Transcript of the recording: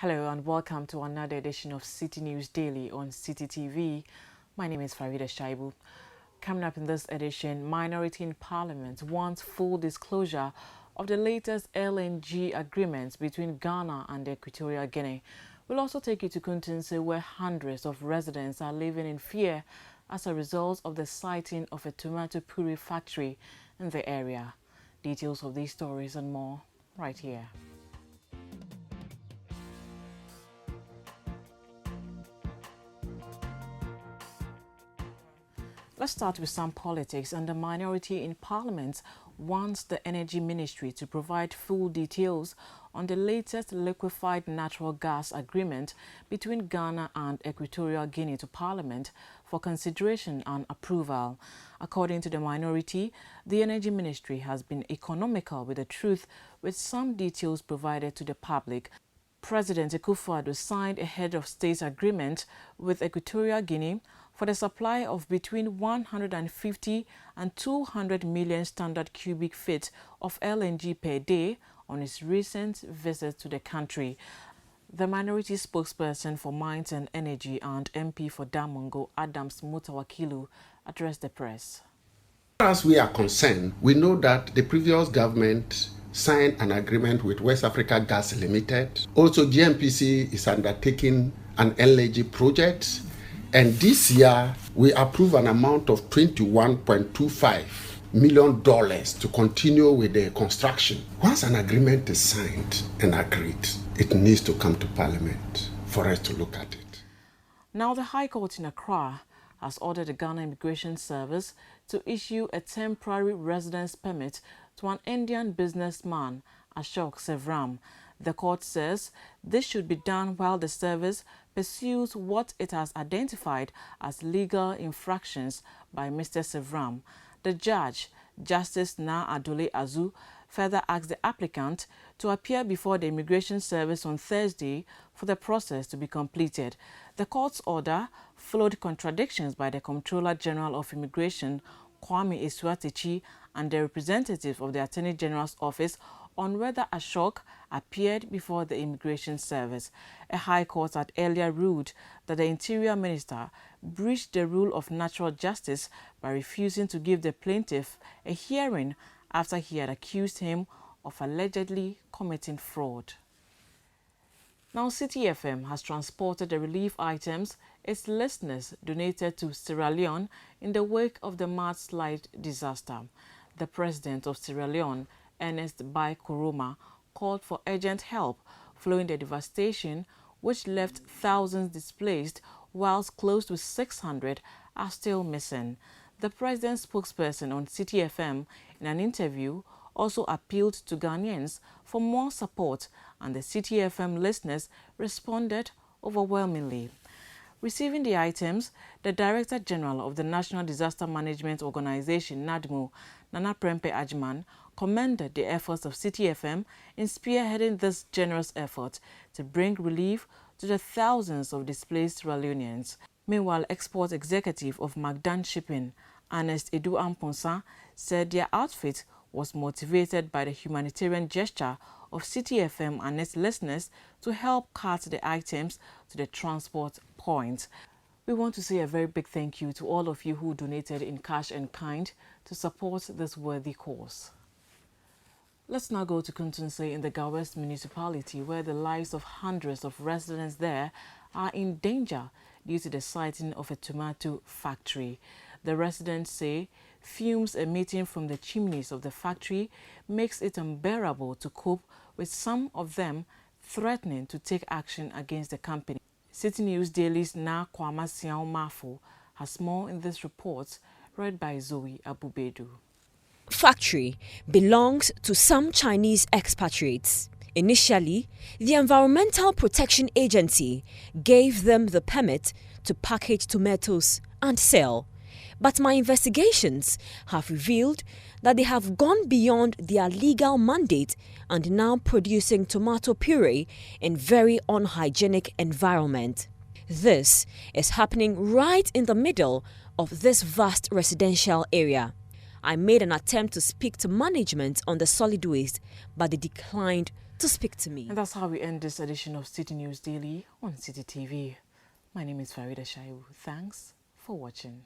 Hello and welcome to another edition of Citi News Daily on Citi TV. My name is Farida Shaibu. Coming up in this edition, minority in Parliament wants full disclosure of the latest LNG agreement between Ghana and Equatorial Guinea. We'll also take you to Kuntase, where hundreds of residents are living in fear as a result of the sighting of a tomato puree factory in the area. Details of these stories and more right here. Let's start with some politics, and the minority in Parliament wants the Energy Ministry to provide full details on the latest liquefied natural gas agreement between Ghana and Equatorial Guinea to Parliament for consideration and approval. According to the minority, the Energy Ministry has been economical with the truth, with some details provided to the public. President Akufo-Addo signed a head of state agreement with Equatorial Guinea for the supply of between 150 and 200 million standard cubic feet of LNG per day on his recent visit to the country. The minority spokesperson for Mines and Energy and MP for Damongo, Adams Mutawakilu, addressed the press. As far as we are concerned, we know that the previous government signed an agreement with West Africa Gas Limited. Also, GNPC is undertaking an LNG project. And this year, we approve an amount of $21.25 million to continue with the construction. Once an agreement is signed and agreed, it needs to come to Parliament for us to look at it. Now, the High Court in Accra has ordered the Ghana Immigration Service to issue a temporary residence permit to an Indian businessman, Ashok Sevram. The court says this should be done while the service pursues what it has identified as legal infractions by Mr. Sevram. The judge, Justice Na Adole Azu, further asked the applicant to appear before the Immigration Service on Thursday for the process to be completed. The court's order followed contradictions by the Comptroller General of Immigration, Kwame Esuatechi, and the representative of the Attorney General's office on whether Ashok appeared before the Immigration Service. A High Court had earlier ruled that the Interior Minister breached the rule of natural justice by refusing to give the plaintiff a hearing after he had accused him of allegedly committing fraud. Now, Citi FM has transported the relief items its listeners donated to Sierra Leone in the wake of the mudslide disaster. The president of Sierra Leone, Ernest Bai Koroma, called for urgent help following the devastation which left thousands displaced, whilst close to 600 are still missing. The president's spokesperson on Citi FM in an interview also appealed to Ghanaians for more support, and the Citi FM listeners responded overwhelmingly. Receiving the items, the Director General of the National Disaster Management Organization, NADMO, Nana Prempe Ajman, commended the efforts of Citi FM in spearheading this generous effort to bring relief to the thousands of displaced Sierra Leoneans. Meanwhile, export executive of Magdan Shipping, Ernest Edu Amponsa, said their outfit was motivated by the humanitarian gesture of Citi FM and its listeners to help cart the items to the transport point. We want to say a very big thank you to all of you who donated in cash and kind to support this worthy cause. Let's now go to Kuntase in the Gawest municipality, where the lives of hundreds of residents there are in danger due to the sighting of a tomato factory. The residents say fumes emitting from the chimneys of the factory makes it unbearable to cope, with some of them threatening to take action against the company. Citi News Daily's Na Kwama Siao Mafo has more in this report, read by Zoe Abubedu. Factory belongs to some Chinese expatriates. Initially, the Environmental Protection Agency gave them the permit to package tomatoes and sell. But my investigations have revealed that they have gone beyond their legal mandate and now producing tomato puree in very unhygienic environment. This is happening right in the middle of this vast residential area. I made an attempt to speak to management on the solid waste, but they declined to speak to me. And that's how we end this edition of Citi News Daily on Citi TV. My name is Farida Shaibu. Thanks for watching.